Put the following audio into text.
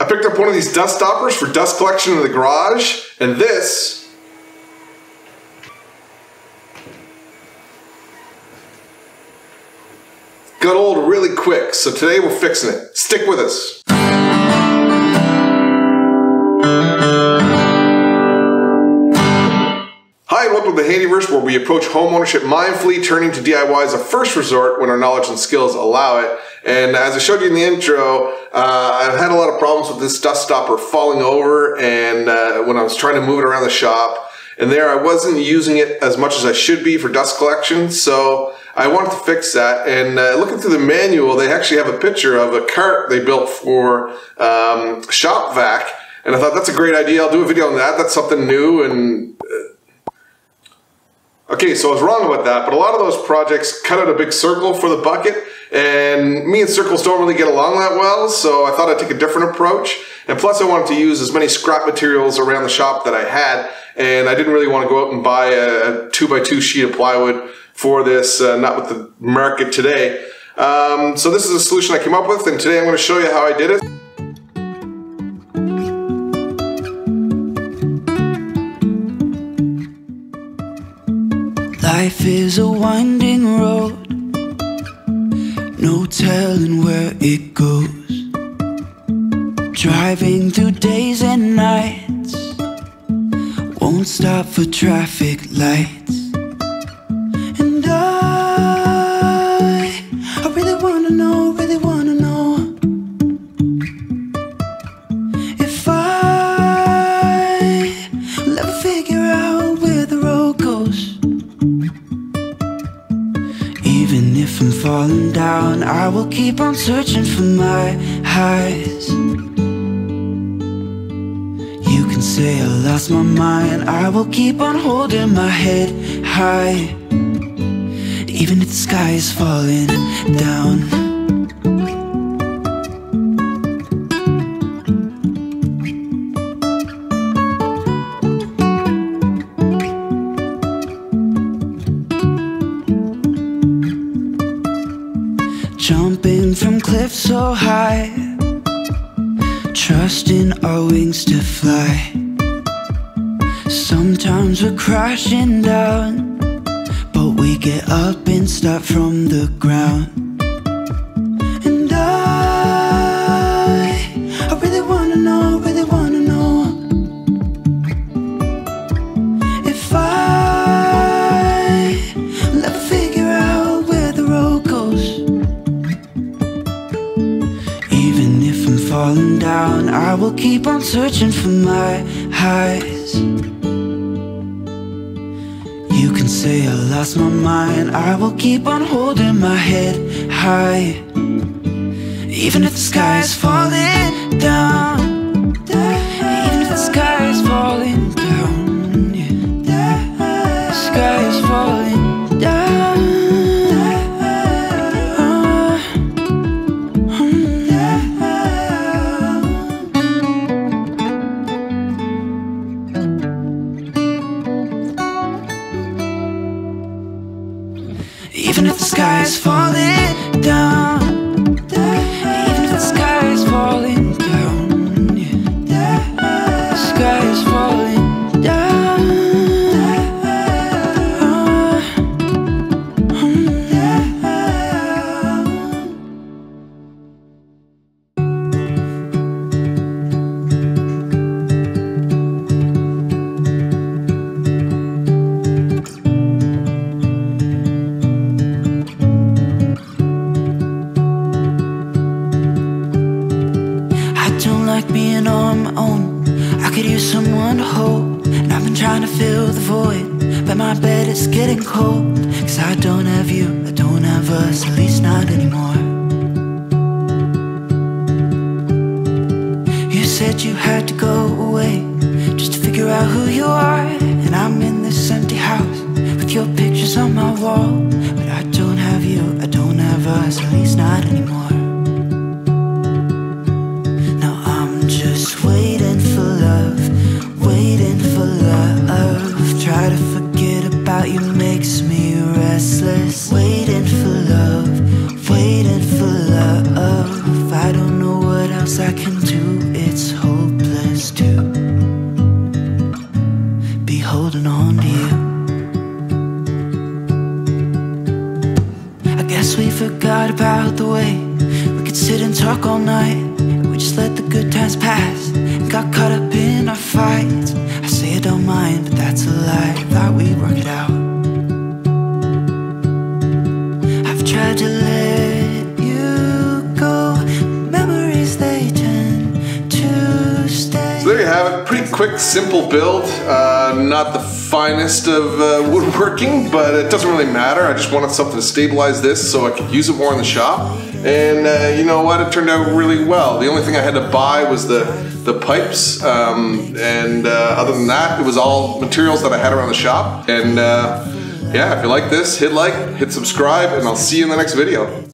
I picked up one of these dust stoppers for dust collection in the garage, and this got old really quick, so today we're fixing it. Stick with us. Hi and welcome to the Handyverse, where we approach homeownership mindfully, turning to DIY as a first resort when our knowledge and skills allow it. And as I showed you in the intro, I've had a lot of problems with this dust stopper falling over, and when I was trying to move it around the shop, and there I wasn't using it as much as I should be for dust collection, so I wanted to fix that. And looking through the manual, they actually have a picture of a cart they built for shop vac, and I thought that's a great idea. I'll do a video on that. That's something new. And okay, so I was wrong about that, but a lot of those projects cut out a big circle for the bucket, and me and circles don't really get along that well, so I thought I'd take a different approach. And plus I wanted to use as many scrap materials around the shop that I had, and I didn't really want to go out and buy a 2x2 sheet of plywood for this, not with the market today. So this is a solution I came up with, and today I'm going to show you how I did it. Life is a winding road, no telling where it goes. Driving through days and nights, won't stop for traffic lights. And I really wanna know, if I will ever figure out where the road goes. Even if I'm falling down, I will keep on searching for my highs. You can say I lost my mind, I will keep on holding my head high, even if the sky is falling down. Jumping from cliffs so high, trusting our wings to fly. Sometimes we're crashing down, but we get up and start from the ground. And I really wanna know, if I will ever figure out where the road goes. Even if I'm falling down, I will keep on searching for my highs. You can say I lost my mind, I will keep on holding my head high, even if the sky is falling down. Even if the sky is falling down, yeah. The sky is falling down. Even if the sky is falling down, even if the sky is falling down, yeah. The sky is falling down. Being on my own, I could use someone to hold. And I've been trying to fill the void, but my bed is getting cold. Cause I don't have you, I don't have us, at least not anymore. You said you had to go away just to figure out who you are. And I'm in this empty house with your pictures on my wall, but I don't have you, I don't have us, at least not anymore. Waiting for love, try to forget about you makes me restless. Waiting for love, I don't know what else I can do, it's talk all night. We just let the good times pass and got caught up in our fights. I say I don't mind, but that's a lie. Thought we'd work it out. I've tried to let you go. Memories, they tend to stay. So there you have it. Pretty quick, simple build. Not the finest of woodworking, but it doesn't really matter. I just wanted something to stabilize this so I could use it more in the shop. And you know what? It turned out really well. The only thing I had to buy was the pipes. Other than that, it was all materials that I had around the shop. And yeah, if you like this, hit like, hit subscribe, and I'll see you in the next video.